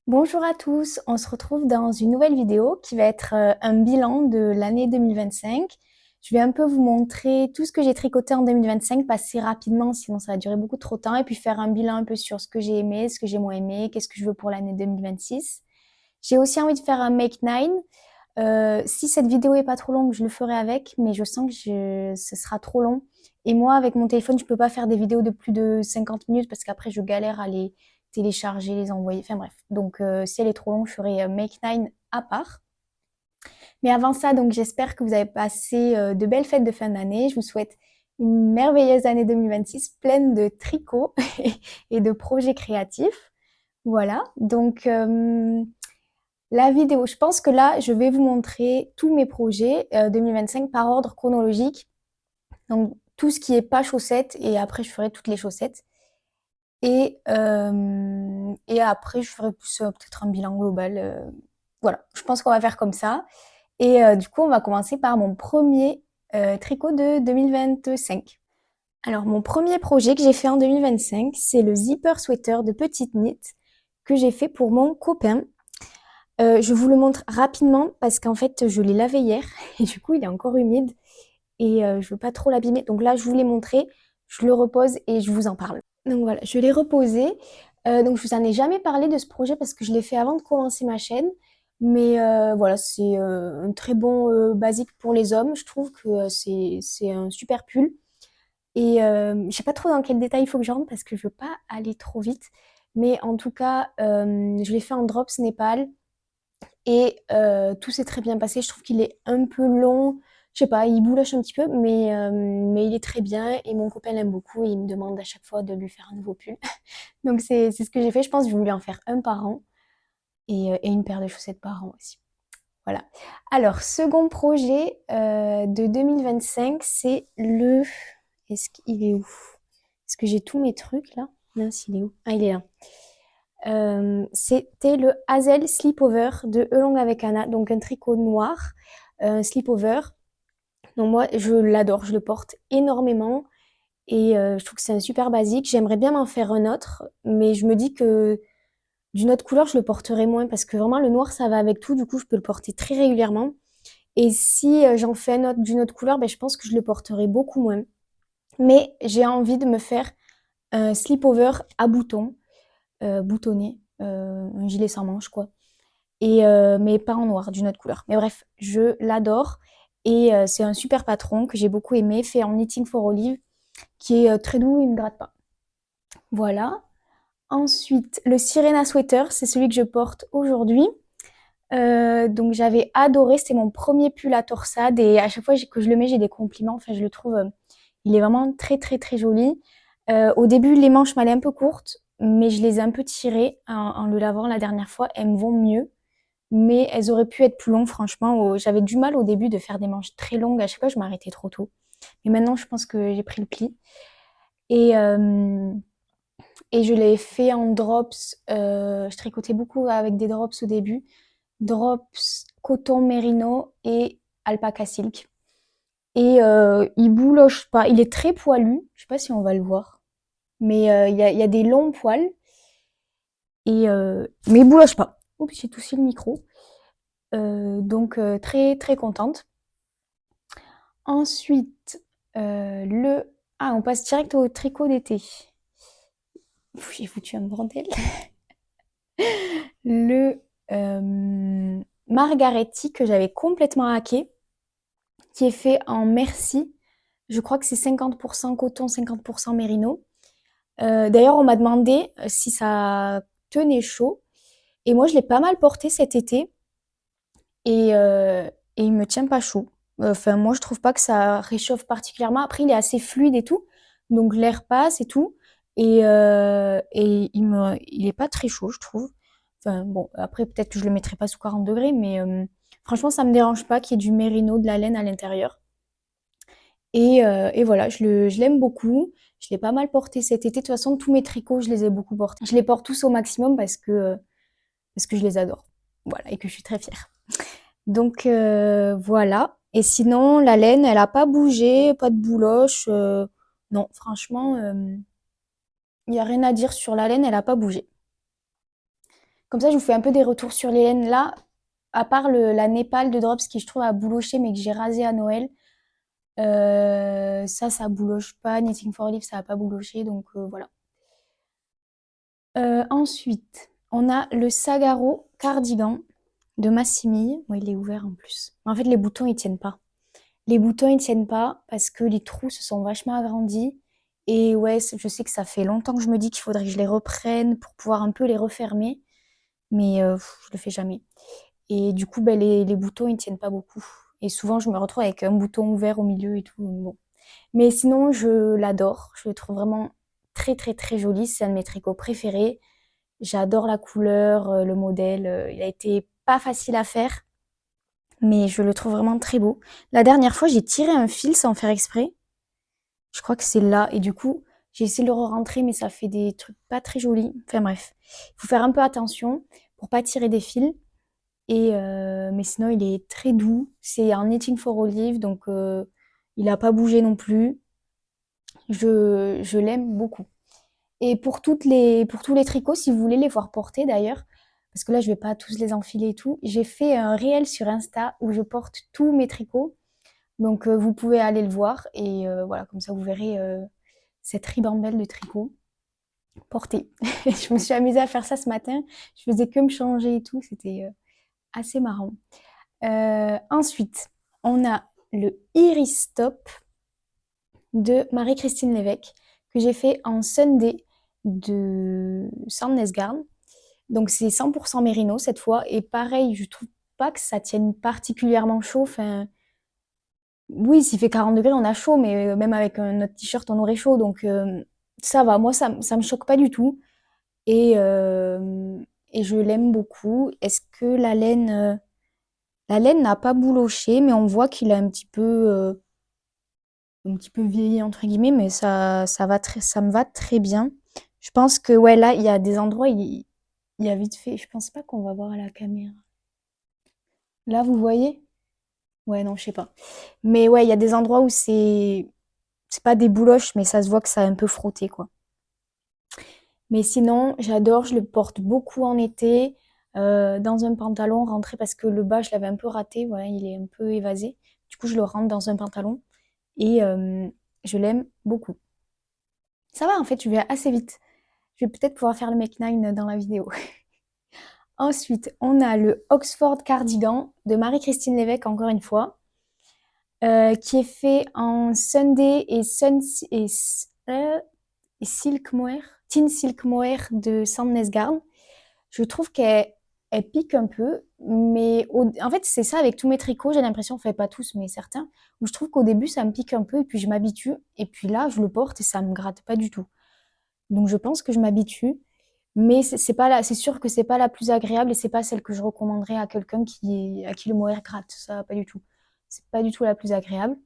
Bonjour à tous, on se retrouve dans une nouvelle vidéo qui va être un bilan de l'année 2025. Je vais un peu vous montrer tout ce que j'ai tricoté en 2025, passer rapidement sinon ça va durer beaucoup trop de temps, et puis faire un bilan un peu sur ce que j'ai aimé, ce que j'ai moins aimé, qu'est-ce que je veux pour l'année 2026. J'ai aussi envie de faire un Make 9. Si cette vidéo est pas trop longue, je le ferai avec, mais je sens que ce sera trop long. Et moi, avec mon téléphone, je peux pas faire des vidéos de plus de 50 minutes parce qu'après, je galère à les télécharger, les envoyer. Enfin bref. Donc, si elle est trop longue, je ferai Make 9 à part. Mais avant ça, donc, j'espère que vous avez passé de belles fêtes de fin d'année. Je vous souhaite une merveilleuse année 2026 pleine de tricot et de projets créatifs. Voilà. Donc, la vidéo, je pense que là, je vais vous montrer tous mes projets 2025 par ordre chronologique. Donc, tout ce qui est pas chaussettes, et après, je ferai toutes les chaussettes. Et après, je ferai plus peut-être un bilan global. Voilà, je pense qu'on va faire comme ça. Et du coup, on va commencer par mon premier tricot de 2025. Alors, mon premier projet que j'ai fait en 2025, c'est le zipper sweater de Petite Knit que j'ai fait pour mon copain. Je vous le montre rapidement parce qu'en fait, je l'ai lavé hier et du coup, il est encore humide et je veux pas trop l'abîmer. Donc là, je vous l'ai montré, je le repose et je vous en parle. Donc voilà, je l'ai reposé. Donc je vous en ai jamais parlé de ce projet parce que je l'ai fait avant de commencer ma chaîne. Mais voilà, c'est un très bon basique pour les hommes. Je trouve que c'est un super pull. Et je sais pas trop dans quel détail il faut que je rentre parce que je veux pas aller trop vite. Mais en tout cas, je l'ai fait en drops Népal. Et tout s'est très bien passé. Je trouve qu'il est un peu long. Je sais pas, il bouloche un petit peu, mais il est très bien. Et mon copain l'aime beaucoup et il me demande à chaque fois de lui faire un nouveau pull. Donc c'est ce que j'ai fait. Je pense que je vais lui en faire un par an et une paire de chaussettes par an aussi. Voilà. Alors, second projet de 2025, c'est le... Est-ce qu'il est où? Est-ce que j'ai tous mes trucs là? Mince, il est où? Ah, il est là. C'était le Hazel Slipover de Elong avec Anna, donc un tricot noir, un slipover. Donc moi, je l'adore, je le porte énormément et je trouve que c'est un super basique. J'aimerais bien m'en faire un autre, mais je me dis que d'une autre couleur, je le porterai moins parce que vraiment le noir, ça va avec tout. Du coup, je peux le porter très régulièrement. Et si j'en fais un autre d'une autre couleur, ben, je pense que je le porterai beaucoup moins. Mais j'ai envie de me faire un slipover à boutons, boutonné, un gilet sans manches, quoi. Mais pas en noir, d'une autre couleur. Mais bref, je l'adore. Et c'est un super patron que j'ai beaucoup aimé, fait en Knitting for Olive, qui est très doux, il ne me gratte pas. Voilà. Ensuite, le Sirena Sweater, c'est celui que je porte aujourd'hui. Donc j'avais adoré, c'était mon premier pull à torsade et à chaque fois que je le mets, j'ai des compliments. Enfin, je le trouve, il est vraiment très très très joli. Au début, les manches m'allaient un peu courtes, mais je les ai un peu tirées en le lavant la dernière fois. Elles me vont mieux. Mais elles auraient pu être plus longues, franchement. J'avais du mal au début de faire des manches très longues. À chaque fois, je m'arrêtais trop tôt. Mais maintenant, je pense que j'ai pris le pli. Et, euh, et je l'ai fait en drops. Je tricotais beaucoup avec des drops au début. Drops, coton mérino et alpaca silk. Et il bouloche pas. Il est très poilu. Je sais pas si on va le voir. Mais il y a des longs poils. Mais il bouloche pas. Oups, j'ai touché le micro. Donc très très contente. Ensuite, on passe direct au tricot d'été. J'ai foutu un bordel. Le Margaretti que j'avais complètement hacké, qui est fait en merci. Je crois que c'est 50% coton, 50% mérino. D'ailleurs, on m'a demandé si ça tenait chaud. Et moi, je l'ai pas mal porté cet été. Et il me tient pas chaud. Enfin, moi, je trouve pas que ça réchauffe particulièrement. Après, il est assez fluide et tout, donc l'air passe et tout. Et il est pas très chaud, je trouve. Enfin, bon, après, peut-être que je le mettrai pas sous 40 degrés, mais franchement, ça me dérange pas qu'il y ait du mérino, de la laine à l'intérieur. Et voilà, je l'aime beaucoup. Je l'ai pas mal porté cet été. De toute façon, tous mes tricots, je les ai beaucoup portés. Je les porte tous au maximum parce que je les adore. Voilà, et que je suis très fière. Donc voilà. Et sinon, la laine, elle a pas bougé, pas de bouloche. Non, franchement, il y a rien à dire sur la laine, elle a pas bougé. Comme ça, je vous fais un peu des retours sur les laines. Là, à part la Népal de Drops qui je trouve a bouloché mais que j'ai rasé à Noël, ça bouloche pas. Knitting for Life, ça a pas bouloché, donc voilà. Ensuite, on a le Sagaro cardigan de Massimille. Bon, il est ouvert en plus. En fait, les boutons, ils tiennent pas. Les boutons, ils tiennent pas parce que les trous se sont vachement agrandis. Et ouais, je sais que ça fait longtemps que je me dis qu'il faudrait que je les reprenne pour pouvoir un peu les refermer. Mais je le fais jamais. Et du coup, ben, les boutons, ils tiennent pas beaucoup. Et souvent, je me retrouve avec un bouton ouvert au milieu et tout. Bon. Mais sinon, je l'adore. Je le trouve vraiment très, très, très joli. C'est un de mes tricots préférés. J'adore la couleur, le modèle. Il a été pas facile à faire, mais je le trouve vraiment très beau. La dernière fois, j'ai tiré un fil sans faire exprès. Je crois que c'est là. Et du coup, j'ai essayé de le re-rentrer, mais ça fait des trucs pas très jolis. Enfin bref, il faut faire un peu attention pour pas tirer des fils. Mais sinon, il est très doux. C'est un Knitting for Olive, donc il a pas bougé non plus. Je l'aime beaucoup. Et pour tous les tricots, si vous voulez les voir porter d'ailleurs, parce que là, je vais pas tous les enfiler et tout, j'ai fait un réel sur Insta où je porte tous mes tricots. Donc, vous pouvez aller le voir et voilà, comme ça, vous verrez cette ribambelle de tricots portés. Je me suis amusée à faire ça ce matin. Je faisais que me changer et tout. C'était assez marrant. Ensuite, on a le Iris Stop de Marie-Christine Lévesque que j'ai fait en Sunday de Sandnesgarn. Donc c'est 100% mérino cette fois. Et pareil, je trouve pas que ça tienne particulièrement chaud. Enfin, oui, s'il fait 40 degrés, on a chaud, mais même avec notre t-shirt, on aurait chaud. Donc ça va, moi ça me choque pas du tout. Et, euh, et je l'aime beaucoup. Est-ce que la laine n'a pas bouloché, mais on voit qu'il a un petit peu vieilli entre guillemets, mais ça me va très bien. Je pense que ouais, là, il y a des endroits, il y a vite fait. Je pense pas qu'on va voir à la caméra. Là, vous voyez? Ouais, non, je sais pas. Mais ouais, il y a des endroits où c'est pas des bouloches, mais ça se voit que ça a un peu frotté, quoi. Mais sinon, j'adore, je le porte beaucoup en été, dans un pantalon rentré parce que le bas, je l'avais un peu raté, voilà, il est un peu évasé. Du coup, je le rentre dans un pantalon et je l'aime beaucoup. Ça va, en fait, je vais assez vite. Je vais peut-être pouvoir faire le make nine dans la vidéo. Ensuite, on a le Oxford Cardigan de Marie-Christine Lévesque, encore une fois, qui est fait en Sunday et Silk Mohair, Tin Silk Mohair de Sandnesgarn. Je trouve qu'elle pique un peu, mais en fait, c'est ça avec tous mes tricots, j'ai l'impression, enfin pas tous, mais certains, où je trouve qu'au début, ça me pique un peu, et puis je m'habitue, et puis là, je le porte et ça me gratte pas du tout. Donc je pense que je m'habitue. Mais c'est pas c'est sûr que c'est pas la plus agréable et c'est pas celle que je recommanderais à quelqu'un à qui le mohair gratte. Ça, pas du tout. C'est pas du tout la plus agréable.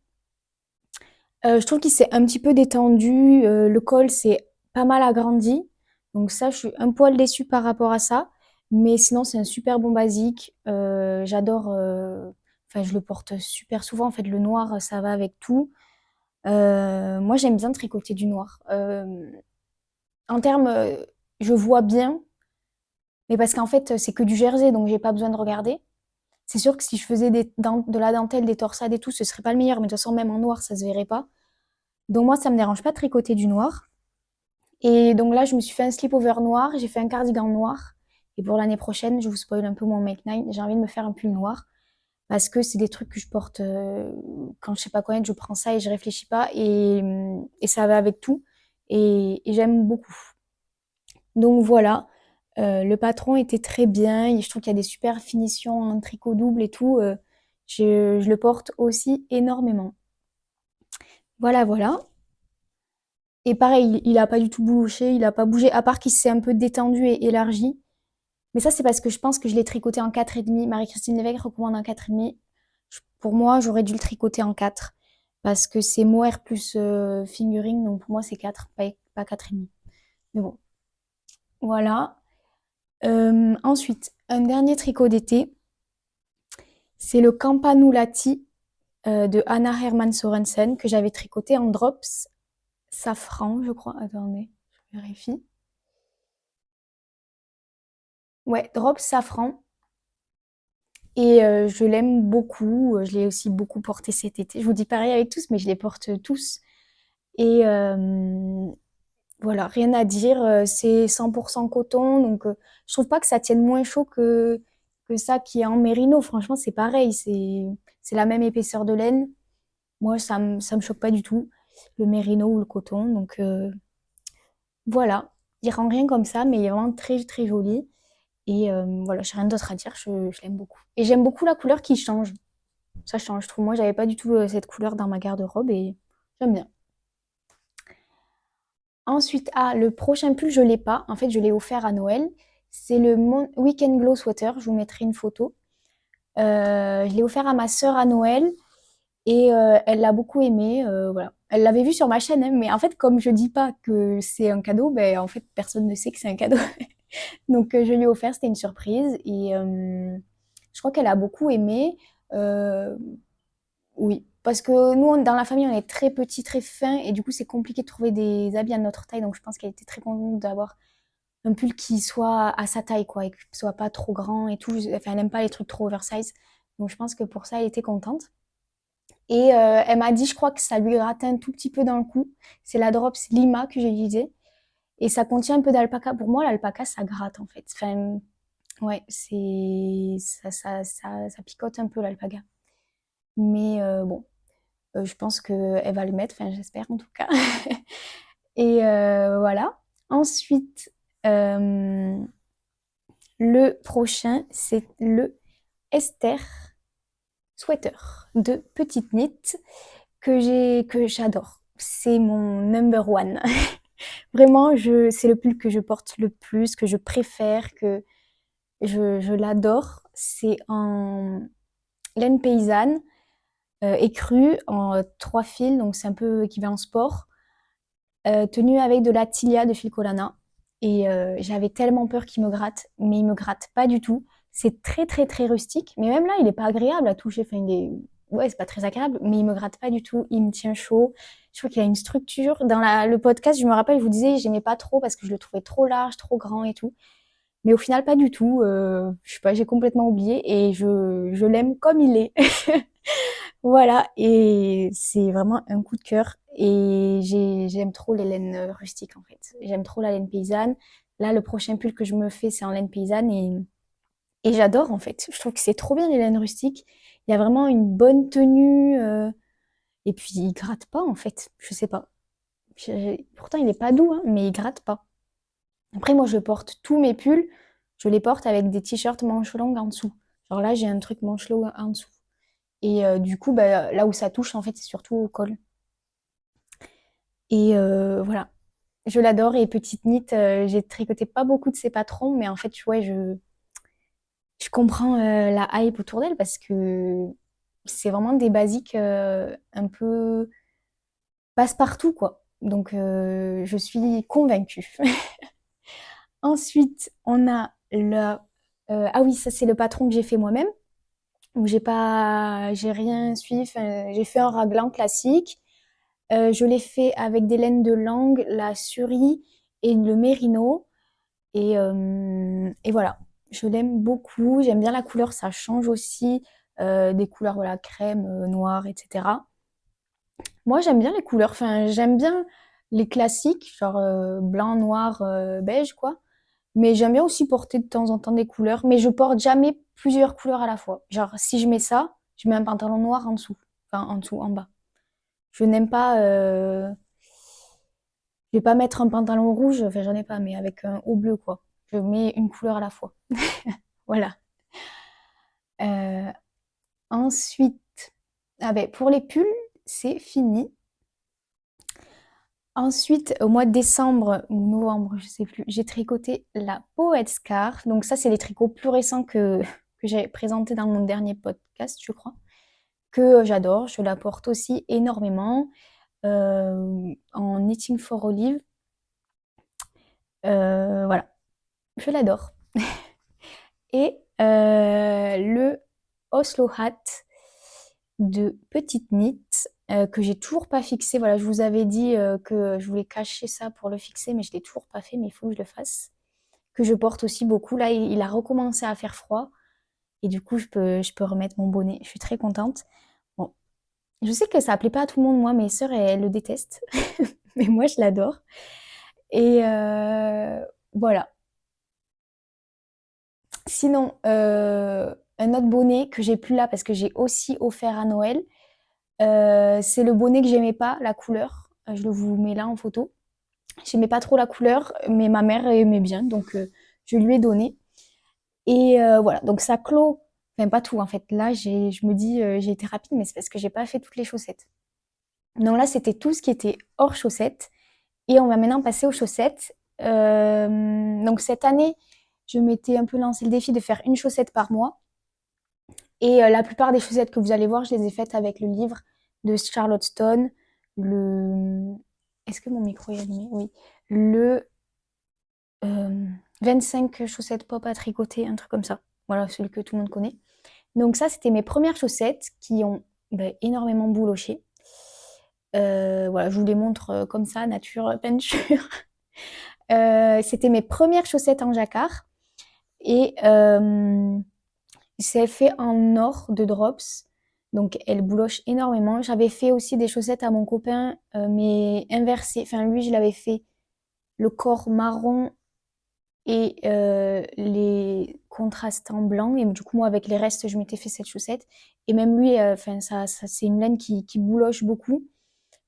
Je trouve qu'il s'est un petit peu détendu. Le col s'est pas mal agrandi. Donc ça, je suis un poil déçue par rapport à ça. Mais sinon, c'est un super bon basique. J'adore. Enfin, je le porte super souvent. En fait, le noir, ça va avec tout. Moi, j'aime bien tricoter du noir. En termes, je vois bien, mais parce qu'en fait, c'est que du jersey, donc j'ai pas besoin de regarder. C'est sûr que si je faisais de la dentelle, des torsades et tout, ce serait pas le meilleur, mais de toute façon, même en noir, ça se verrait pas. Donc moi, ça me dérange pas de tricoter du noir. Et donc là, je me suis fait un slip-over noir, j'ai fait un cardigan noir. Et pour l'année prochaine, je vous spoil un peu mon make nine, j'ai envie de me faire un pull noir. Parce que c'est des trucs que je porte quand je sais pas quoi, je prends ça et je réfléchis pas. Et ça va avec tout. Et j'aime beaucoup. Donc voilà, le patron était très bien. Et je trouve qu'il y a des super finitions en tricot double et tout. Je le porte aussi énormément. Voilà, voilà. Et pareil, il a pas du tout bouché, il a pas bougé, à part qu'il s'est un peu détendu et élargi. Mais ça, c'est parce que je pense que je l'ai tricoté en 4,5. Marie-Christine Lévesque recommande un 4,5. Pour moi, j'aurais dû le tricoter en 4. Parce que c'est mohair plus fingering, donc pour moi, c'est 4, pas 4,5. Mais bon, voilà. Ensuite, un dernier tricot d'été, c'est le Campanulati de Anna Hermann Sorensen que j'avais tricoté en drops safran, je crois. Attendez, je vérifie. Ouais, drop safran. Et je l'aime beaucoup. Je l'ai aussi beaucoup porté cet été. Je vous dis pareil avec tous, mais je les porte tous. Et voilà, rien à dire. C'est 100% coton, donc je trouve pas que ça tienne moins chaud que ça qui est en mérino. Franchement, c'est pareil. C'est la même épaisseur de laine. Moi, ça me choque pas du tout, le mérino ou le coton. Donc voilà, il rend rien comme ça, mais il est vraiment très très joli. Et voilà, j'ai rien d'autre à dire. Je l'aime beaucoup. Et j'aime beaucoup la couleur qui change. Ça change, je trouve. Moi, j'avais pas du tout cette couleur dans ma garde-robe et j'aime bien. Ensuite, ah, le prochain pull, je l'ai pas. En fait, je l'ai offert à Noël. C'est le Weekend Glow Sweater. Je vous mettrai une photo. Je l'ai offert à ma sœur à Noël et elle l'a beaucoup aimé. Voilà. Elle l'avait vu sur ma chaîne, hein, mais en fait, comme je dis pas que c'est un cadeau, ben en fait, personne ne sait que c'est un cadeau. Donc, je lui ai offert. C'était une surprise et je crois qu'elle a beaucoup aimé. Euh, Oui, parce que nous, dans la famille, on est très petits, très fins, et du coup, c'est compliqué de trouver des habits à notre taille. Donc, je pense qu'elle était très contente d'avoir un pull qui soit à sa taille, quoi, et qui soit pas trop grand et tout. Enfin, elle n'aime pas les trucs trop oversize. Donc, je pense que pour ça, elle était contente. Et elle m'a dit, je crois que ça lui grattait un tout petit peu dans le cou. C'est la Drops Lima que j'ai utilisée. Et ça contient un peu d'alpaca. Pour moi, l'alpaca, ça gratte, en fait. Enfin, ouais, ça picote un peu l'alpaca. Mais bon. Je pense qu'elle va le mettre, enfin j'espère en tout cas. Et voilà. Ensuite, euh, le prochain, c'est le Esther Sweater de Petite Knit que j'adore. C'est mon number one. Vraiment, c'est le pull que je porte le plus, que je préfère, que je l'adore. C'est en laine paysanne, écrue, en 3 fils, donc c'est un peu équivalent sport. Tenue avec de la tilia de Filcolana. Et j'avais tellement peur qu'il me gratte, mais il me gratte pas du tout. C'est très très très rustique, mais même là, il est pas agréable à toucher. Enfin, ouais, c'est pas très agréable, mais il me gratte pas du tout. Il me tient chaud. Je trouve qu'il a une structure. Dans le podcast, je me rappelle, je vous disais, j'aimais pas trop parce que je le trouvais trop large, trop grand et tout. Mais au final, pas du tout. Je sais pas, j'ai complètement oublié et je l'aime comme il est. Voilà, et c'est vraiment un coup de cœur. Et j'aime trop les laines rustiques en fait. J'aime trop la laine paysanne. Là, le prochain pull que je me fais, c'est en laine paysanne et j'adore en fait. Je trouve que c'est trop bien les laines rustiques. Il y a vraiment une bonne tenue. Et puis, il gratte pas en fait. Je sais pas. Pourtant, il est pas doux, hein, mais il gratte pas. Après, moi, je porte tous mes pulls. Je les porte avec des t-shirts manches longues en dessous. Genre là, j'ai un truc manche longue en dessous. Et du coup, bah, là où ça touche, en fait, c'est surtout au col. Et voilà, je l'adore. Et Petite Knit, j'ai tricoté pas beaucoup de ses patrons, mais en fait, ouais, je comprends la hype autour d'elle parce que c'est vraiment des basiques un peu passe-partout, quoi. Donc, je suis convaincue. Ensuite, on a ah oui, ça, c'est le patron que j'ai fait moi-même. Donc, j'ai rien suivi. Enfin, j'ai fait un raglan classique. Je l'ai fait avec des laines de langue, la surie et le mérino. Et voilà, je l'aime beaucoup. J'aime bien la couleur, ça change aussi. Des couleurs, voilà, crème, noir, etc. Moi, j'aime bien les couleurs. Enfin, j'aime bien les classiques, genre blanc, noir, beige, quoi. Mais j'aime bien aussi porter de temps en temps des couleurs. Mais je porte jamais plusieurs couleurs à la fois. Genre, si je mets ça, je mets un pantalon noir en dessous. Enfin, en dessous, en bas. Je n'aime pas. Je vais pas mettre un pantalon rouge, enfin j'en ai pas, mais avec un haut bleu quoi. Je mets une couleur à la fois. Voilà. Euh, ensuite, ah ben, pour les pulls, c'est fini. Ensuite, au mois de décembre ou novembre, je sais plus, j'ai tricoté la Poète Scarf. Donc ça, c'est les tricots plus récents que j'ai présentés dans mon dernier podcast, je crois, que j'adore. Je la porte aussi énormément en Knitting for Olive. Voilà, je l'adore. Et le Oslo Hat de Petite Knit que j'ai toujours pas fixé. Voilà, je vous avais dit que je voulais cacher ça pour le fixer, mais je l'ai toujours pas fait, mais il faut que je le fasse. que je porte aussi beaucoup. Là, il a recommencé à faire froid et du coup, je peux remettre mon bonnet. Je suis très contente. Bon, je sais que ça plaît pas à tout le monde, moi, mes sœurs, elles le détestent, mais moi, je l'adore. Et voilà. Sinon, un autre bonnet que j'ai plus là parce que j'ai aussi offert à Noël, c'est le bonnet que j'aimais pas, la couleur. Je le vous mets là en photo. J'aimais pas trop la couleur, mais ma mère aimait bien, donc je lui ai donné. Et voilà, donc ça clôt, enfin pas tout en fait. Là, je me dis, j'ai été rapide, mais c'est parce que j'ai pas fait toutes les chaussettes. Donc là, c'était tout ce qui était hors chaussettes. Et on va maintenant passer aux chaussettes. Donc cette année, je m'étais un peu lancé le défi de faire une chaussette par mois. Et la plupart des chaussettes que vous allez voir, je les ai faites avec le livre de Charlotte Stone. Le... Est-ce que mon micro est allumé? Oui. Le 25 chaussettes pop à tricoter, un truc comme ça. Voilà, celui que tout le monde connaît. Donc ça, c'était mes premières chaussettes qui ont énormément bouloché. Voilà, je vous les montre comme ça, nature, peinture. C'était mes premières chaussettes en jacquard. Et c'est fait en or de drops. Donc elles boulochent énormément. J'avais fait aussi des chaussettes à mon copain, mais inversées. Enfin, lui, je l'avais fait le corps marron et les contrastants blancs. Et du coup, moi, avec les restes, je m'étais fait cette chaussette. Et même lui, enfin, c'est une laine qui bouloche beaucoup.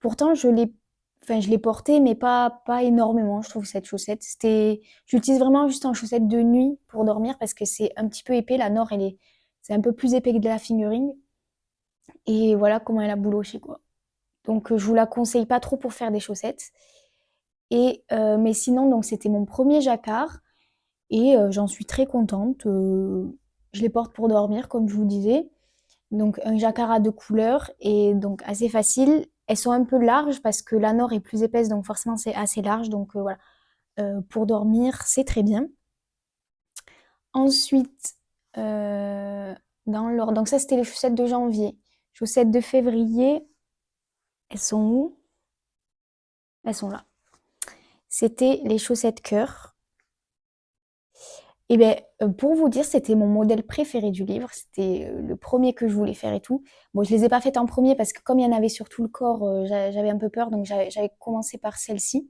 Pourtant, je l'ai portée, mais pas énormément, je trouve, cette chaussette. Je l'utilise vraiment juste en chaussette de nuit pour dormir parce que c'est un petit peu épais. La Nord, c'est un peu plus épais que de la fingering. Et voilà comment elle a bouloché, quoi. Donc, je vous la conseille pas trop pour faire des chaussettes. Et, mais sinon, donc, c'était mon premier jacquard. Et j'en suis très contente. Je les porte pour dormir, comme je vous disais. Donc un jacquard à deux couleurs et donc assez facile. Elles sont un peu larges parce que la Nord est plus épaisse, donc forcément c'est assez large. Donc voilà, pour dormir, c'est très bien. Ensuite, euh, dans l'ordre, donc ça c'était les chaussettes de janvier. Chaussettes de février, elles sont où? Elles sont là. C'était les chaussettes cœur. Et bien, pour vous dire, c'était mon modèle préféré du livre. C'était le premier que je voulais faire et tout. Bon, je les ai pas faites en premier parce que comme il y en avait sur tout le corps, j'avais un peu peur, donc j'avais commencé par celle-ci.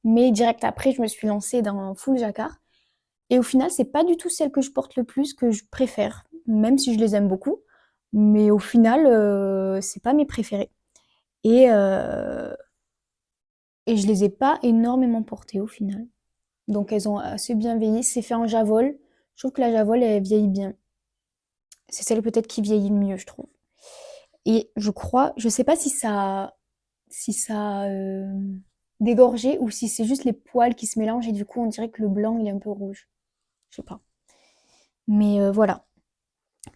Mais direct après, je me suis lancée dans full jacquard. Et au final, c'est pas du tout celle que je porte le plus, que je préfère, même si je les aime beaucoup. Mais au final, c'est pas mes préférés. Et, euh, et je les ai pas énormément portées au final. Donc elles ont assez bien vieilli. C'est fait en javol. Je trouve que la javol, elle vieillit bien. C'est celle peut-être qui vieillit le mieux, je trouve. Et je crois, je sais pas si ça dégorgé ou si c'est juste les poils qui se mélangent et du coup on dirait que le blanc il est un peu rouge. Je sais pas. Mais voilà.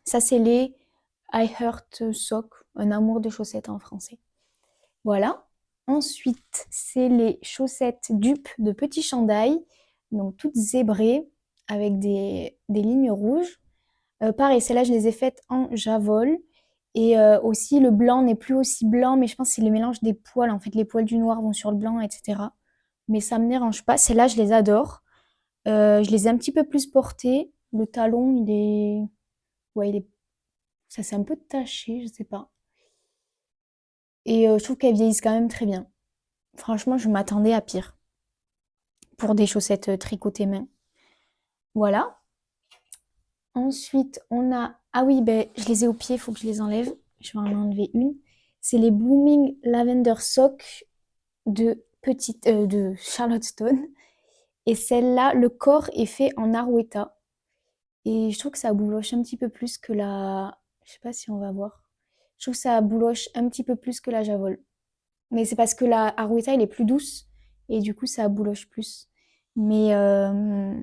Ça c'est les I Heart Sock, un amour de chaussettes en français. Voilà. Ensuite, c'est les chaussettes dupes de Petit Chandail, donc toutes zébrées avec des lignes rouges. Pareil, celles-là, je les ai faites en javol. Et aussi, le blanc n'est plus aussi blanc, mais je pense que c'est le mélange des poils. En fait, les poils du noir vont sur le blanc, etc. Mais ça me dérange pas. Celles-là, je les adore. Je les ai un petit peu plus portées. Le talon, il est... Ouais, il est... Ça s'est un peu taché, je sais pas. Et je trouve qu'elles vieillissent quand même très bien. Franchement, je m'attendais à pire pour des chaussettes tricotées main. Voilà. Ensuite, on a... Ah oui, ben, je les ai au pied, il faut que je les enlève. Je vais en enlever une. C'est les Blooming Lavender Sock de Charlotte Stone. Et celle-là, le corps est fait en Arouetta. Et je trouve que ça bouloche un petit peu plus que la... Je sais pas si on va voir. Je trouve que ça bouloche un petit peu plus que la Javol. Mais c'est parce que la Arouetta, elle est plus douce. Et du coup, ça bouloche plus. Mais, euh,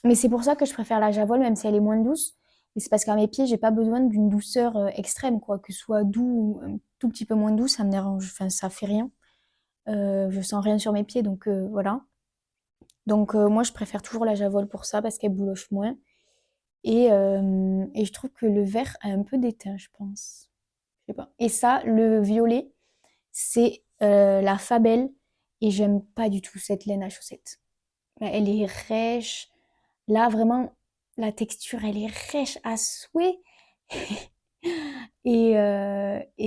mais c'est pour ça que je préfère la Javol, même si elle est moins douce. Mais c'est parce qu'à mes pieds, j'ai pas besoin d'une douceur extrême, quoi. Que ce soit doux ou un tout petit peu moins doux, ça me dérange. Enfin, ça fait rien. Je sens rien sur mes pieds, donc voilà. Donc moi, je préfère toujours la Javol pour ça, parce qu'elle bouloche moins. Et je trouve que le vert a un peu d'éteint, je pense. Je sais pas. Et ça, le violet, c'est la Fabelle. Et j'aime pas du tout cette laine à chaussettes. Elle est rêche. Là, vraiment, la texture, elle est rêche à souhait. Et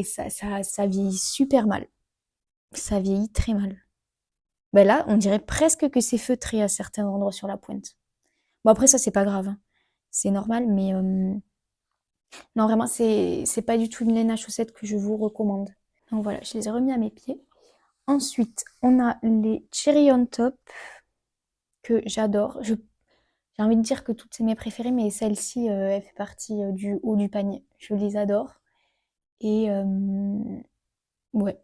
ça vieillit super mal. Ça vieillit très mal. Ben là, on dirait presque que c'est feutré à certains endroits sur la pointe. Bon, après, ça, c'est pas grave, hein. C'est normal, mais non, vraiment, c'est pas du tout une laine à chaussettes que je vous recommande. Donc voilà, je les ai remis à mes pieds. Ensuite, on a les Cherry on Top que j'adore. J'ai envie de dire que toutes c'est mes préférées, mais celle-ci, elle fait partie du haut du panier. Je les adore. Et ouais,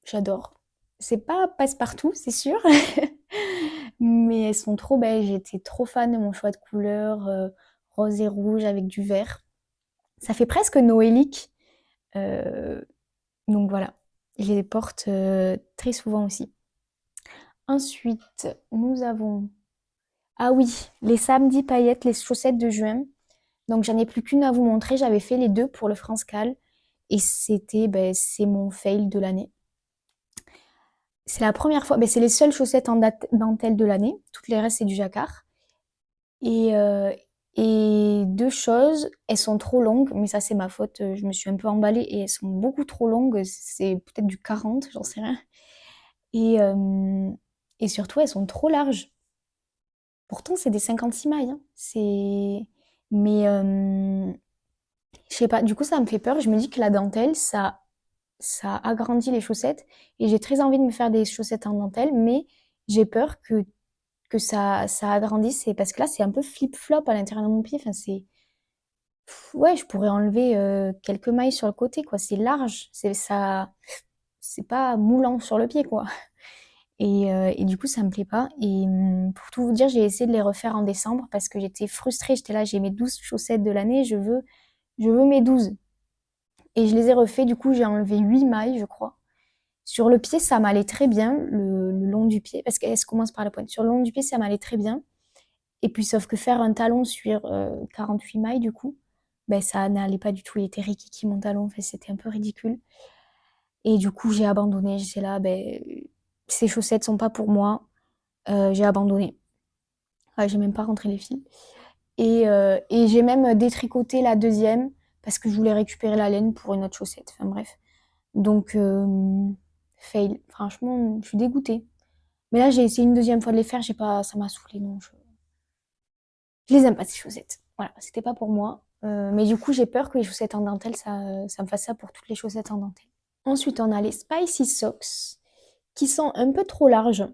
j'adore. C'est pas passe-partout, c'est sûr. Mais elles sont trop belles. J'étais trop fan de mon choix de couleurs, rose et rouge avec du vert. Ça fait presque noélique. Euh, donc voilà, je les porte très souvent aussi. Ensuite, nous avons... Ah oui, les samedis paillettes, les chaussettes de juin. Donc j'en ai plus qu'une à vous montrer. J'avais fait les deux pour le France Cal. Et c'est mon fail de l'année. C'est la première fois, c'est les seules chaussettes en dentelle de l'année. Toutes les restes, c'est du jacquard. Et, euh, et deux choses, elles sont trop longues, mais ça, c'est ma faute. Je me suis un peu emballée et elles sont beaucoup trop longues. C'est peut-être du 40, j'en sais rien. Et, euh, et surtout, elles sont trop larges. Pourtant, c'est des 56 mailles, hein. Mais je sais pas, du coup, ça me fait peur. Je me dis que la dentelle, ça agrandit les chaussettes. Et j'ai très envie de me faire des chaussettes en dentelle, mais j'ai peur que ça agrandisse. Et parce que là, c'est un peu flip-flop à l'intérieur de mon pied. Enfin, ouais, je pourrais enlever quelques mailles sur le côté, quoi. C'est large. C'est pas moulant sur le pied, quoi. Et du coup, ça me plaît pas. Et pour tout vous dire, j'ai essayé de les refaire en décembre parce que j'étais frustrée. J'étais là, j'ai mes 12 chaussettes de l'année, je veux mes 12. Et je les ai refait, du coup, j'ai enlevé 8 mailles, je crois. Sur le pied, ça m'allait très bien, le long du pied, parce qu'elle se commence par la pointe. Sur le long du pied, ça m'allait très bien. Et puis, sauf que faire un talon sur 48 mailles, du coup, ça n'allait pas du tout. Il était rikiki, mon talon. Enfin, c'était un peu ridicule. Et du coup, j'ai abandonné. J'étais là, ces chaussettes sont pas pour moi. J'ai abandonné. Ouais, j'ai même pas rentré les fils. Et j'ai même détricoté la deuxième parce que je voulais récupérer la laine pour une autre chaussette. Enfin bref. Donc, fail. Franchement, je suis dégoûtée. Mais là, j'ai essayé une deuxième fois de les faire. J'ai pas, ça m'a saoulée. Non, je les aime pas, ces chaussettes. Voilà, c'était pas pour moi. Mais du coup, j'ai peur que les chaussettes en dentelle, ça me fasse ça pour toutes les chaussettes en dentelle. Ensuite, on a les Spicy Socks qui sont un peu trop larges.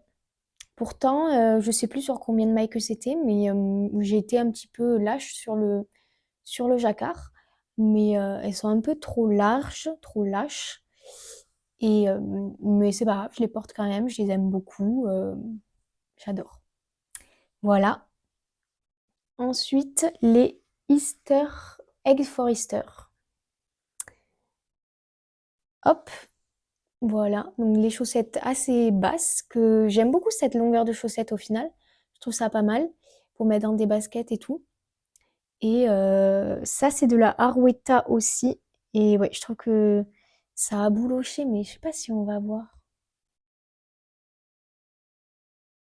Pourtant, je sais plus sur combien de mailles que c'était, mais j'ai été un petit peu lâche sur le jacquard. Mais elles sont un peu trop larges, trop lâches. Mais c'est pas grave, je les porte quand même, je les aime beaucoup. J'adore. Voilà. Ensuite, les Easter Egg for Easter. Hop, voilà. Donc les chaussettes assez basses, que j'aime beaucoup cette longueur de chaussettes au final. Je trouve ça pas mal pour mettre dans des baskets et tout. Et ça, c'est de la Arwetta aussi. Et ouais, je trouve que ça a bouloché, mais je sais pas si on va voir.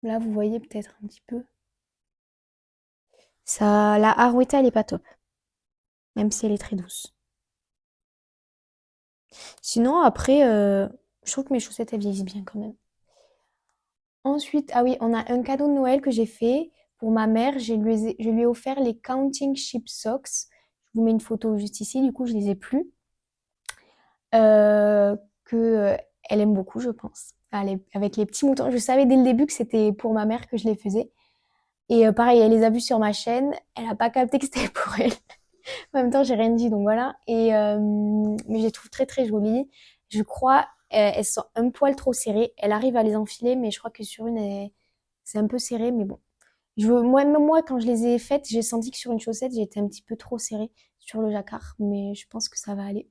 Là, vous voyez peut-être un petit peu. Ça, la Arwetta, elle est pas top, même si elle est très douce. Sinon, après, je trouve que mes chaussettes, elles vieillissent bien quand même. Ensuite, ah oui, on a un cadeau de Noël que j'ai fait pour ma mère. Je lui ai offert les Counting Sheep Socks. Je vous mets une photo juste ici. Du coup, je les ai plus. Que elle aime beaucoup, je pense. Avec les petits moutons. Je savais dès le début que c'était pour ma mère que je les faisais. Et pareil, elle les a vus sur ma chaîne. Elle n'a pas capté que c'était pour elle. En même temps, j'ai rien dit, donc voilà. Mais je les trouve très très jolies. Je crois elles sont un poil trop serrées. Elle arrive à les enfiler, mais je crois que sur une, c'est un peu serré. Mais bon, même moi, quand je les ai faites, j'ai senti que sur une chaussette, j'étais un petit peu trop serrée sur le jacquard. Mais je pense que ça va aller.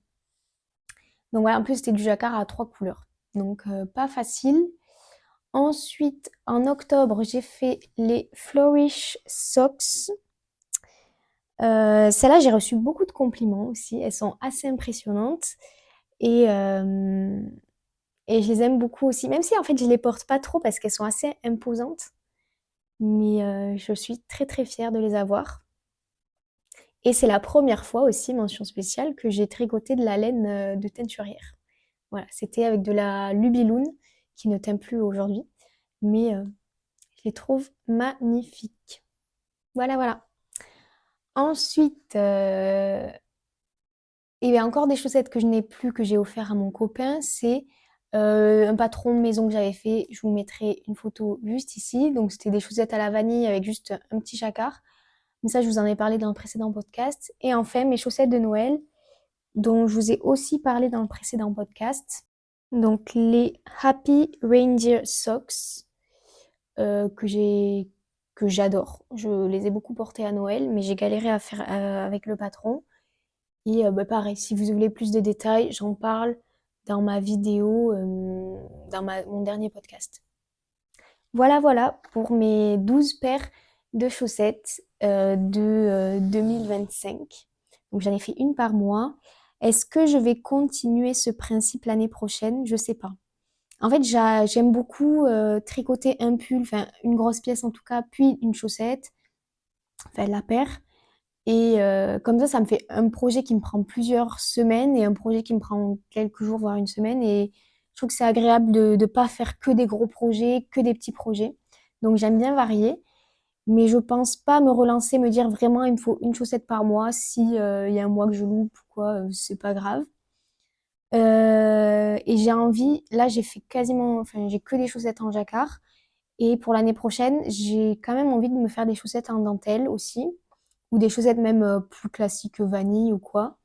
Donc voilà, en plus, c'était du jacquard à 3 couleurs. Donc pas facile. Ensuite, en octobre, j'ai fait les Flourish Socks. Celles-là, j'ai reçu beaucoup de compliments aussi. Elles sont assez impressionnantes. Et, euh, et je les aime beaucoup aussi. Même si en fait, je les porte pas trop parce qu'elles sont assez imposantes. mais je suis très, très fière de les avoir et c'est la première fois aussi, mention spéciale, que j'ai tricoté de la laine, de teinturière. Voilà, c'était avec de la Lubiloon qui ne teint plus aujourd'hui, mais je les trouve magnifiques. Voilà, voilà. Ensuite, et bien encore des chaussettes que je n'ai plus, que j'ai offert à mon copain, c'est un patron de maison que j'avais fait. Je vous mettrai une photo juste ici. Donc c'était des chaussettes à la vanille avec juste un petit jacquard. Mais ça, je vous en ai parlé dans le précédent podcast. Et enfin, mes chaussettes de Noël, dont je vous ai aussi parlé dans le précédent podcast. Donc les Happy Reindeer Socks que j'adore. Je les ai beaucoup portées à Noël, mais j'ai galéré à faire avec le patron. Et bah, pareil, si vous voulez plus de détails, j'en parle dans ma vidéo, dans mon dernier podcast. Voilà, voilà pour mes 12 paires de chaussettes de 2025. Donc j'en ai fait une par mois. Est-ce que je vais continuer ce principe l'année prochaine? Je sais pas. En fait, j'aime beaucoup tricoter un pull, enfin une grosse pièce en tout cas, puis une chaussette, enfin la paire. Et comme ça me fait un projet qui me prend plusieurs semaines et un projet qui me prend quelques jours, voire une semaine. Et je trouve que c'est agréable de ne pas faire que des gros projets, que des petits projets. Donc j'aime bien varier, mais je pense pas me relancer, me dire vraiment il me faut une chaussette par mois. Si il y a un mois que je loupe ou quoi, c'est pas grave. Et j'ai envie, là j'ai fait quasiment, enfin j'ai que des chaussettes en jacquard. Et pour l'année prochaine, j'ai quand même envie de me faire des chaussettes en dentelle aussi ou des chaussettes même plus classiques vanille ou quoi,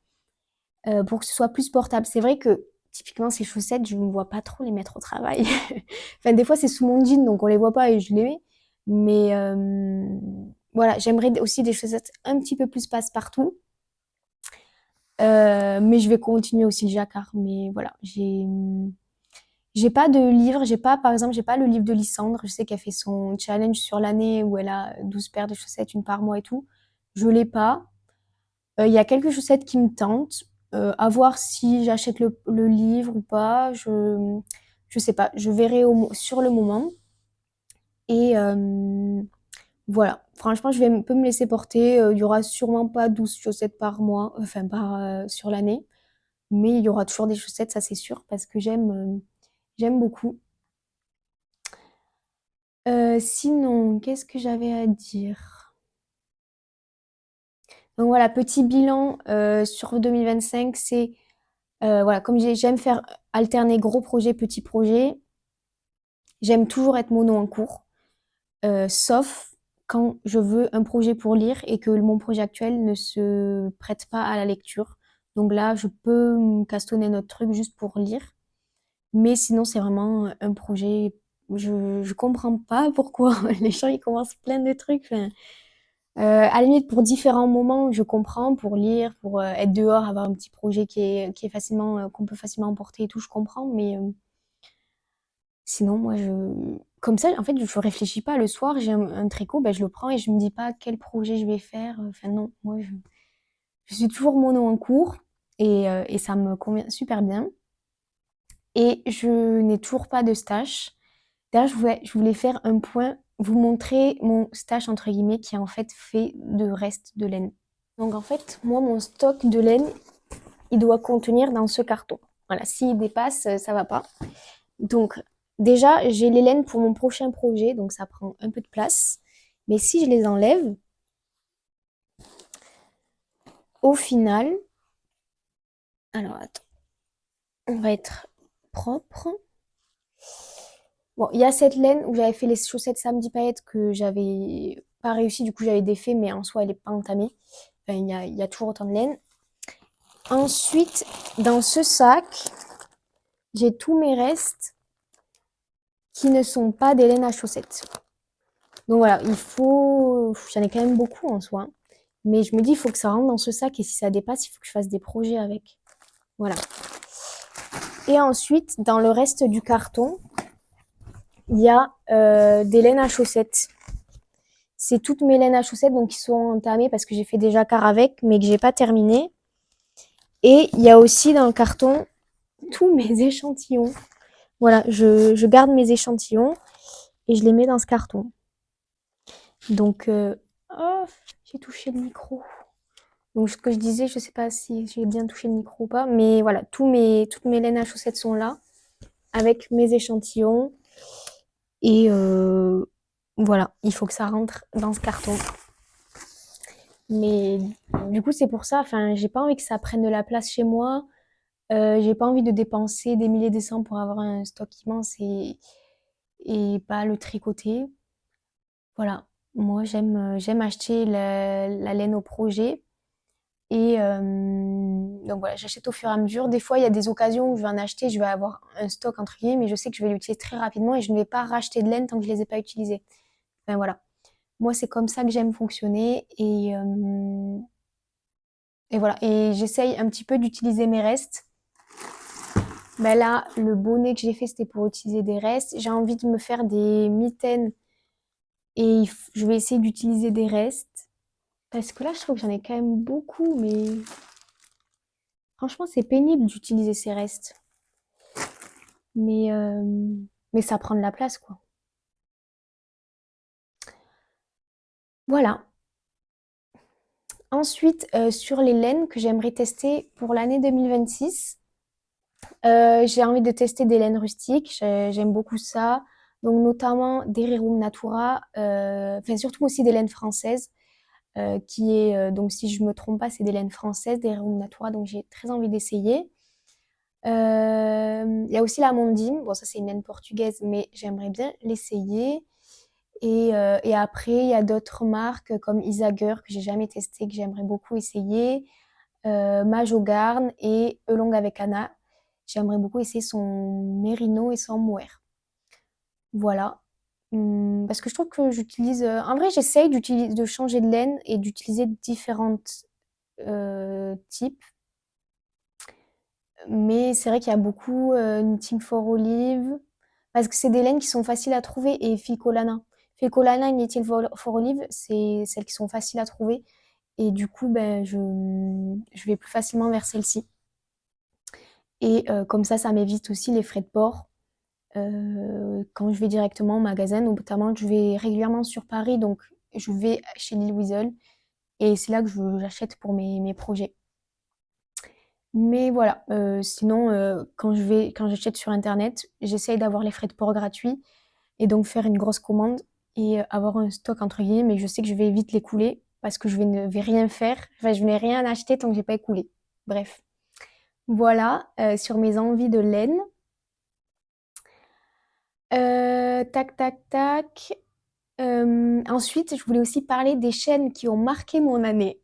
pour que ce soit plus portable. C'est vrai que typiquement ces chaussettes, je ne me vois pas trop les mettre au travail. Enfin, des fois c'est sous mon jean, donc on les voit pas et je les mets. Mais voilà, j'aimerais aussi des chaussettes un petit peu plus passe-partout. Mais je vais continuer aussi le jacquard. Mais voilà, j'ai pas de livre, j'ai pas, par exemple, j'ai pas le livre de Lysandre. Je sais qu'elle fait son challenge sur l'année où elle a 12 paires de chaussettes, une par mois et tout. Je l'ai pas. Il y a quelques chaussettes qui me tentent, à voir si j'achète le livre ou pas. Je sais pas, je verrai sur le moment. Et voilà, franchement, je vais un peu me laisser porter. Il y aura sûrement pas 12 chaussettes par mois, enfin sur l'année, mais il y aura toujours des chaussettes, ça c'est sûr, parce que j'aime beaucoup. Sinon, qu'est-ce que j'avais à dire? Donc voilà, petit bilan sur 2025, c'est voilà, comme j'aime faire alterner gros projet, petits projets. J'aime toujours être mono en cours, sauf quand je veux un projet pour lire et que mon projet actuel ne se prête pas à la lecture. Donc là, je peux me castonner notre truc juste pour lire. Mais sinon, c'est vraiment un projet. Je comprends pas pourquoi les gens ils commencent plein de trucs. Enfin, à la limite, pour différents moments, je comprends, pour lire, pour être dehors, avoir un petit projet qui est facilement, qu'on peut facilement emporter et tout, je comprends. Mais sinon, moi, comme ça, en fait, je réfléchis pas. Le soir, j'ai un tricot, ben, je le prends et je me dis pas quel projet je vais faire. Enfin, non, moi, je suis toujours mono en cours et ça me convient super bien. Et je n'ai toujours pas de stash. D'ailleurs, je voulais faire un point, vous montrer mon stash, entre guillemets, qui est en fait fait de restes de laine. Donc, en fait, moi, mon stock de laine, il doit contenir dans ce carton. Voilà, s'il dépasse, ça va pas. Donc, déjà, j'ai les laines pour mon prochain projet, donc ça prend un peu de place. Mais si je les enlève, au final, alors attends, on va être propre. Bon, il y a cette laine où j'avais fait les chaussettes samedi paillettes que j'avais pas réussi, du coup j'avais défait, mais en soi elle est pas entamée. Enfin, il y a toujours autant de laine. Ensuite, dans ce sac, j'ai tous mes restes qui ne sont pas des laines à chaussettes. Donc voilà, j'en ai quand même beaucoup en soi. Mais je me dis, il faut que ça rentre dans ce sac et si ça dépasse, il faut que je fasse des projets avec. Voilà. Et ensuite, dans le reste du carton, il y a des laines à chaussettes. C'est toutes mes laines à chaussettes, donc qui sont entamées parce que j'ai fait des jacquards avec, mais que j'ai pas terminé. Et il y a aussi dans le carton tous mes échantillons. Voilà, je garde mes échantillons et je les mets dans ce carton. Donc, oh, j'ai touché le micro. Donc, ce que je disais, je sais pas si j'ai bien touché le micro ou pas, mais voilà, toutes mes laines à chaussettes sont là, avec mes échantillons. Et voilà, il faut que ça rentre dans ce carton. Mais du coup, c'est pour ça, enfin, j'ai pas envie que ça prenne de la place chez moi. J'ai pas envie de dépenser des milliers de cents pour avoir un stock immense et pas le tricoter. Voilà, moi j'aime acheter la laine au projet. Et donc voilà, j'achète au fur et à mesure. Des fois, il y a des occasions où je vais en acheter, je vais avoir un stock entre guillemets, mais je sais que je vais l'utiliser très rapidement et je ne vais pas racheter de laine tant que je les ai pas utilisées. Enfin voilà. Moi, c'est comme ça que j'aime fonctionner et voilà. Et j'essaye un petit peu d'utiliser mes restes. Ben là, le bonnet que j'ai fait, c'était pour utiliser des restes. J'ai envie de me faire des mitaines et je vais essayer d'utiliser des restes. Parce que là, je trouve que j'en ai quand même beaucoup, mais franchement, c'est pénible d'utiliser ces restes. Mais, euh, mais ça prend de la place, quoi. Voilà. Ensuite, sur les laines que j'aimerais tester pour l'année 2026, j'ai envie de tester des laines rustiques. J'aime beaucoup ça. Donc, notamment des Rerum Natura, enfin, surtout aussi des laines françaises, qui est, donc, si je me trompe pas, c'est des laines françaises, des Rerum Natura. Donc, j'ai très envie d'essayer. Il y a aussi la Mondim. Bon, ça, c'est une laine portugaise, mais j'aimerais bien l'essayer. Et après, il y a d'autres marques comme Isager que j'ai jamais testé, que j'aimerais beaucoup essayer. Majogarn et Elong avec Anna. J'aimerais beaucoup essayer son Merino et son Mohair. Voilà. Parce que je trouve que j'utilise. En vrai, j'essaye de changer de laine et d'utiliser différentes types. Mais c'est vrai qu'il y a beaucoup Knitting for Olive. Parce que c'est des laines qui sont faciles à trouver. Et Ficolana. Ficolana et Knitting for Olive, c'est celles qui sont faciles à trouver. Et du coup, ben, je vais plus facilement vers celle-ci. Et comme ça m'évite aussi les frais de port. Quand je vais directement au magasin, notamment, je vais régulièrement sur Paris, donc je vais chez Lille Weasel. Et c'est là que j'achète pour mes projets. Mais voilà, sinon, quand j'achète sur Internet, j'essaye d'avoir les frais de port gratuits et donc faire une grosse commande et avoir un stock entre guillemets, mais je sais que je vais vite l'écouler parce que ne vais rien faire, enfin, je n'ai rien acheter tant que j'ai pas écoulé. Bref, voilà sur mes envies de laine. Tac, tac, tac. Ensuite, je voulais aussi parler des chaînes qui ont marqué mon année.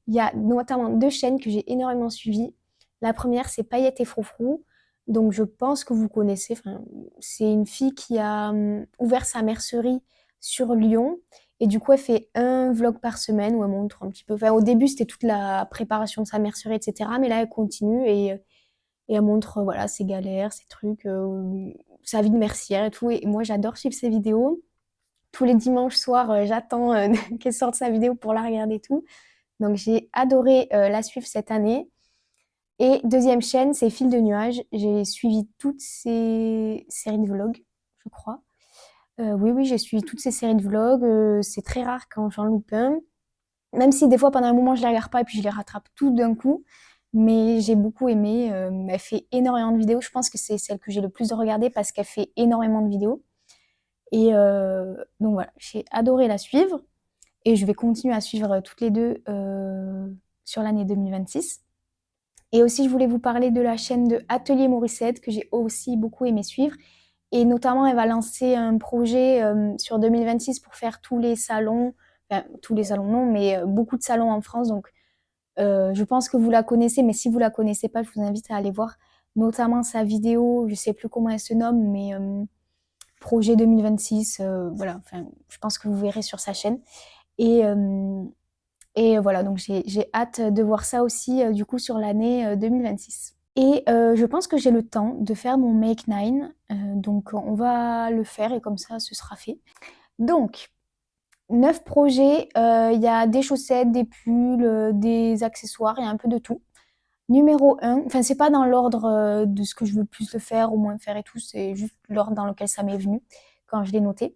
Il y a notamment deux chaînes que j'ai énormément suivies. La première, c'est Paillettes et Froufrou. Donc, je pense que vous connaissez. Enfin, c'est une fille qui a ouvert sa mercerie sur Lyon. Et du coup, elle fait un vlog par semaine où elle montre un petit peu. Enfin, au début, c'était toute la préparation de sa mercerie, etc. Mais là, elle continue et elle montre voilà, ses galères, ses trucs, sa vie de mercière et tout. Et moi, j'adore suivre ses vidéos. Tous les dimanches soirs, j'attends qu'elle sorte sa vidéo pour la regarder et tout. Donc j'ai adoré la suivre cette année. Et deuxième chaîne, c'est Fil de Nuages. J'ai suivi toutes ces séries de vlogs, je crois. Oui, oui, j'ai suivi toutes ces séries de vlogs. C'est très rare quand j'en loupe un. Même si des fois, pendant un moment, je les regarde pas et puis je les rattrape tout d'un coup. Mais j'ai beaucoup aimé. Elle fait énormément de vidéos. Je pense que c'est celle que j'ai le plus regardée parce qu'elle fait énormément de vidéos. Et donc voilà, j'ai adoré la suivre. Et je vais continuer à suivre toutes les deux sur l'année 2026. Et aussi, je voulais vous parler de la chaîne de Atelier Morissette que j'ai aussi beaucoup aimé suivre. Et notamment, elle va lancer un projet sur 2026 pour faire tous les salons, enfin tous les salons non, mais beaucoup de salons en France. Donc, je pense que vous la connaissez, mais si vous la connaissez pas, je vous invite à aller voir notamment sa vidéo. Je sais plus comment elle se nomme, mais projet 2026. Voilà, enfin, je pense que vous verrez sur sa chaîne. Et, euh, et voilà, donc j'ai hâte de voir ça aussi, du coup, sur l'année 2026. Et je pense que j'ai le temps de faire mon Make 9. Donc, on va le faire et comme ça, ce sera fait. Donc, 9 projets. Il y a des chaussettes, des pulls, des accessoires, il y a un peu de tout. Numéro 1, enfin, c'est pas dans l'ordre de ce que je veux plus le faire ou moins faire et tout, c'est juste l'ordre dans lequel ça m'est venu quand je l'ai noté.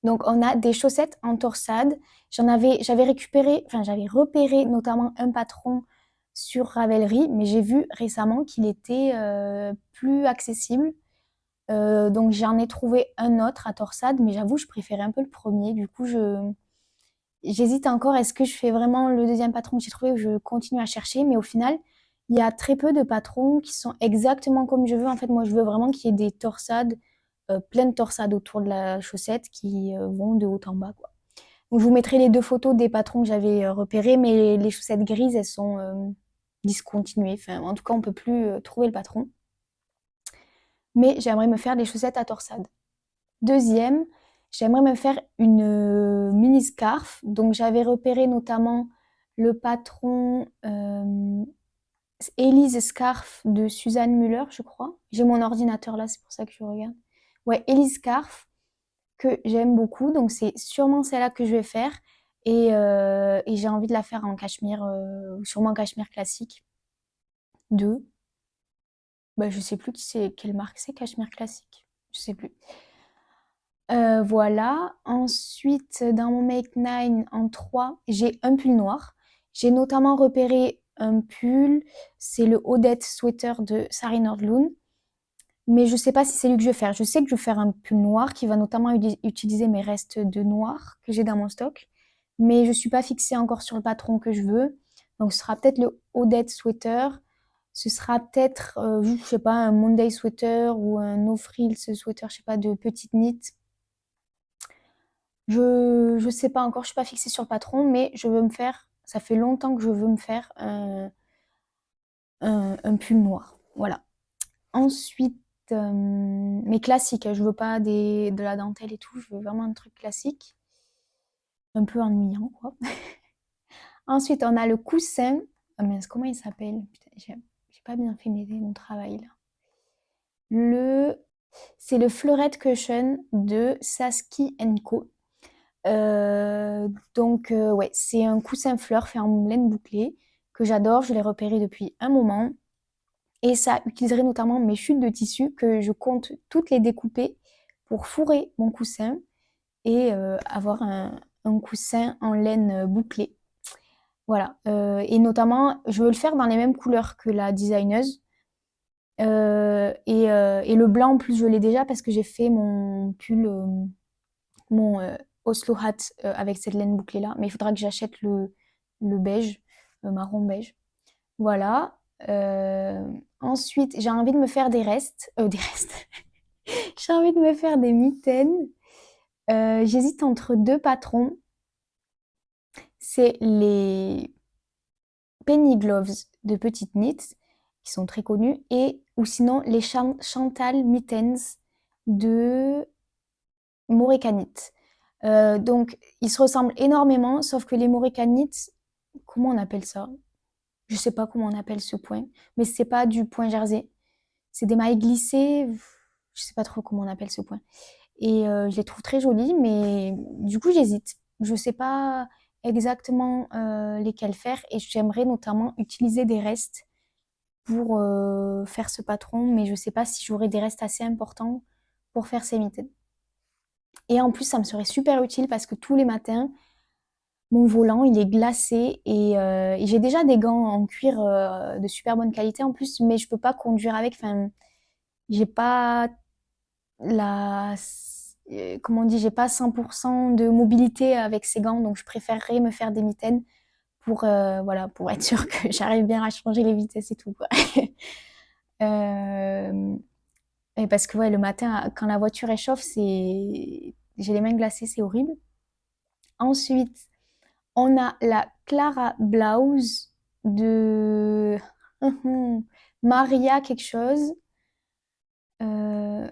Donc, on a des chaussettes en torsade. J'avais repéré notamment un patron sur Ravelry, mais j'ai vu récemment qu'il était plus accessible. Donc, j'en ai trouvé un autre à torsade, mais j'avoue, je préférais un peu le premier. Du coup, j'hésite encore. Est-ce que je fais vraiment le deuxième patron que j'ai trouvé ou je continue à chercher? Mais au final, il y a très peu de patrons qui sont exactement comme je veux. En fait, moi, je veux vraiment qu'il y ait des torsades, plein de torsades autour de la chaussette qui vont de haut en bas, quoi. Donc, je vous mettrai les deux photos des patrons que j'avais repérés, mais les chaussettes grises, elles sont discontinuées. Enfin, en tout cas, on peut plus trouver le patron. Mais j'aimerais me faire des chaussettes à torsade. Deuxième, j'aimerais me faire une mini scarf. Donc j'avais repéré notamment le patron Elise Scarf de Suzanne Muller, je crois. J'ai mon ordinateur là, c'est pour ça que je regarde. Ouais, Elise Scarf, que j'aime beaucoup. Donc c'est sûrement celle-là que je vais faire. Et j'ai envie de la faire en cachemire, sûrement en cachemire classique. De, bah, je sais plus quelle marque c'est, cachemire classique. Je sais plus. Voilà. Ensuite, dans mon Make 9 en 3, j'ai un pull noir. J'ai notamment repéré un pull, c'est le Odette Sweater de Sari Nordlund, mais je sais pas si c'est lui que je vais faire. Je sais que je vais faire un pull noir qui va notamment utiliser mes restes de noir que j'ai dans mon stock, mais je suis pas fixée encore sur le patron que je veux. Donc ce sera peut-être le Odette Sweater, ce sera peut-être, je sais pas, un Monday Sweater ou un No Frills Sweater, je sais pas, de petite knit. Je sais pas encore, je suis pas fixée sur le patron, mais je veux me faire, ça fait longtemps que je veux me faire un pull noir. Voilà. Ensuite, mais classique, hein, je veux pas de la dentelle et tout, je veux vraiment un truc classique, un peu ennuyant, quoi. Ensuite, on a le coussin. Ah mince, comment il s'appelle? Putain, j'ai pas bien fait mon travail là. C'est le Fleurette Cushion de Saski Co. Ouais, c'est un coussin fleur fait en laine bouclée que j'adore, je l'ai repéré depuis un moment et ça utiliserait notamment mes chutes de tissu que je compte toutes les découper pour fourrer mon coussin et avoir un coussin en laine bouclée. Voilà, et notamment, je veux le faire dans les mêmes couleurs que la designeuse. Et le blanc, en plus, je l'ai déjà parce que j'ai fait mon pull, mon Oslo hat avec cette laine bouclée là, mais il faudra que j'achète le beige, le marron beige. Voilà. Ensuite, j'ai envie de me faire des restes. J'ai envie de me faire des mitaines. J'hésite entre deux patrons. C'est les Penny Gloves de Petite Knit, qui sont très connus, et ou sinon les Chantal Mittens de Morekanit. Donc, ils se ressemblent énormément, sauf que les Morecanites, comment on appelle ça? Je sais pas comment on appelle ce point, mais c'est pas du point jersey. C'est des mailles glissées, je sais pas trop comment on appelle ce point. Et je les trouve très jolies, mais du coup, j'hésite. Je sais pas exactement lesquels faire et j'aimerais notamment utiliser des restes pour faire ce patron, mais je sais pas si j'aurai des restes assez importants pour faire ces mitaines. Et en plus, ça me serait super utile parce que tous les matins, mon volant, il est glacé et j'ai déjà des gants en cuir de super bonne qualité en plus, mais je peux pas conduire avec. Enfin, j'ai pas la, comment on dit, j'ai pas 100% de mobilité avec ces gants, donc je préférerais me faire des mitaines pour, voilà, pour être sûre que j'arrive bien à changer les vitesses et tout, quoi. Euh, et parce que ouais, le matin, quand la voiture échauffe, j'ai les mains glacées, c'est horrible. Ensuite, on a la Clara Blouse de Maria quelque chose, euh,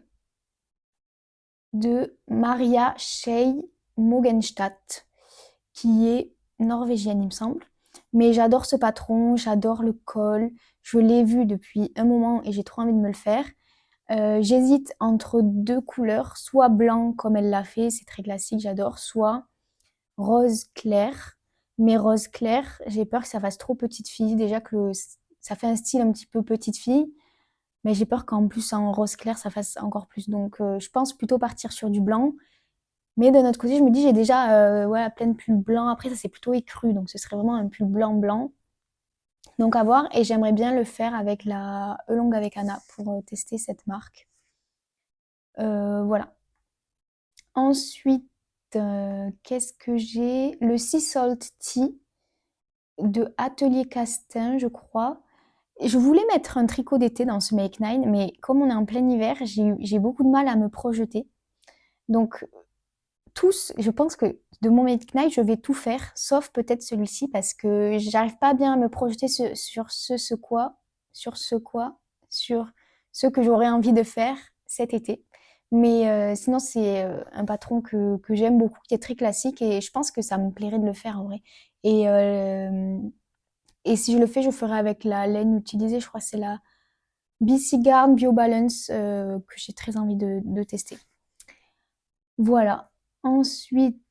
de Maria Shea Mogenstadt, qui est norvégienne, il me semble. Mais j'adore ce patron, j'adore le col. Je l'ai vu depuis un moment et j'ai trop envie de me le faire. J'hésite entre deux couleurs, soit blanc comme elle l'a fait, c'est très classique, j'adore, soit rose clair. Mais rose clair, j'ai peur que ça fasse trop petite fille. Déjà que ça fait un style un petit peu petite fille, mais j'ai peur qu'en plus en rose clair, ça fasse encore plus. Donc je pense plutôt partir sur du blanc. Mais d'un autre côté, je me dis, j'ai déjà voilà, plein de pulls blancs. Après, ça c'est plutôt écru, donc ce serait vraiment un pull blanc blanc. Donc à voir, et j'aimerais bien le faire avec la Elong avec Anna pour tester cette marque. Voilà. Ensuite, qu'est-ce que j'ai? Le Sea Salt Tea de Atelier Castin, je crois. Je voulais mettre un tricot d'été dans ce Make 9, mais comme on est en plein hiver, j'ai beaucoup de mal à me projeter. Donc, je pense que de mon Make 9, je vais tout faire, sauf peut-être celui-ci, parce que j'arrive pas bien à me projeter sur ce quoi, sur ce que j'aurais envie de faire cet été. Mais sinon, c'est un patron que j'aime beaucoup, qui est très classique, et je pense que ça me plairait de le faire en vrai. Et, euh, et si je le fais, je ferai avec la laine utilisée, je crois que c'est la BC Garn Bio Balance que j'ai très envie de tester. Voilà. Ensuite,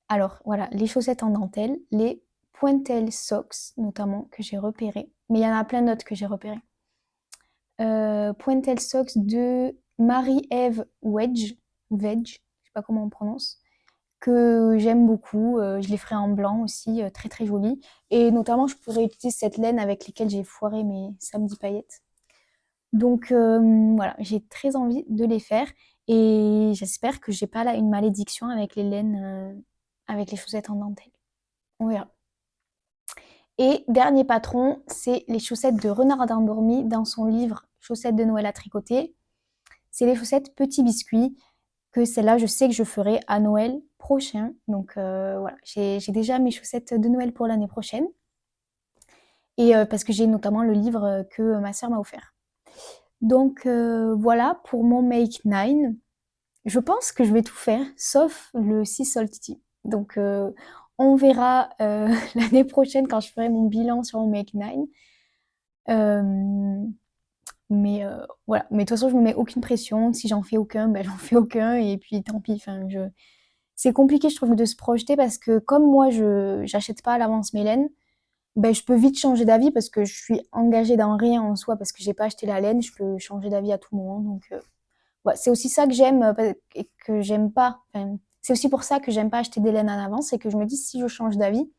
alors voilà, les chaussettes en dentelle, les Pointel Socks notamment que j'ai repérées, mais il y en a plein d'autres que j'ai repérées. Pointel Socks de Marie-Ève Veg, je sais pas comment on prononce, que j'aime beaucoup. Je les ferai en blanc aussi, très très joli. Et notamment, je pourrais utiliser cette laine avec lesquelles j'ai foiré mes samedis paillettes. Donc voilà, j'ai très envie de les faire et j'espère que j'ai pas là une malédiction avec les laines, avec les chaussettes en dentelle. On verra. Et dernier patron, c'est les chaussettes de Renard endormi dans son livre Chaussettes de Noël à tricoter. C'est les chaussettes Petit Biscuit que celle-là, je sais que je ferai à Noël prochain. Donc voilà, j'ai déjà mes chaussettes de Noël pour l'année prochaine. Et parce que j'ai notamment le livre que ma sœur m'a offert. Donc voilà pour mon Make 9. Je pense que je vais tout faire, sauf le Sea Salty. Donc on verra l'année prochaine quand je ferai mon bilan sur mon Make 9. Euh, mais voilà. Mais de toute façon, je me mets aucune pression. Si j'en fais aucun, ben j'en fais aucun. Et puis tant pis. Enfin, c'est compliqué, je trouve, de se projeter parce que comme moi, je j'achète pas à l'avance mes laines, ben, je peux vite changer d'avis parce que je suis engagée dans rien en soi parce que j'ai pas acheté la laine. Je peux changer d'avis à tout moment. Donc ouais, c'est aussi ça que j'aime et que j'aime pas. Enfin, c'est aussi pour ça que j'aime pas acheter des laines en avance, c'est que je me dis si je change d'avis,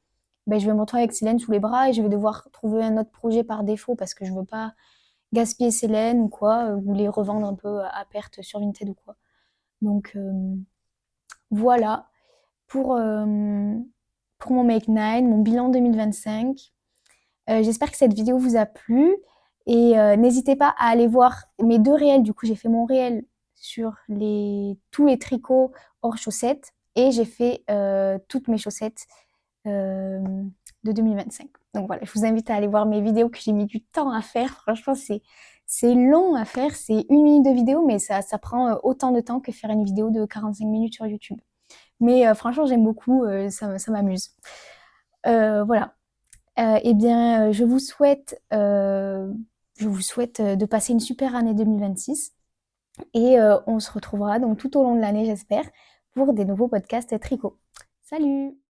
ben, je vais me retrouver avec ces laines sous les bras et je vais devoir trouver un autre projet par défaut parce que je veux pas gaspiller ces laines ou quoi, ou les revendre un peu à perte sur Vinted ou quoi. Donc voilà pour, euh, pour mon Make 9, mon bilan 2025. J'espère que cette vidéo vous a plu et n'hésitez pas à aller voir mes deux réels. Du coup, j'ai fait mon réel sur tous les tricots hors chaussettes et j'ai fait toutes mes chaussettes euh, de 2025. Donc voilà, je vous invite à aller voir mes vidéos que j'ai mis du temps à faire. Franchement, c'est long à faire. C'est 1 minute de vidéo, mais ça prend autant de temps que faire une vidéo de 45 minutes sur YouTube. Mais franchement, j'aime beaucoup, ça m'amuse. Voilà. Eh bien, je vous souhaite de passer une super année 2026 et on se retrouvera donc tout au long de l'année, j'espère, pour des nouveaux podcasts tricot. Salut!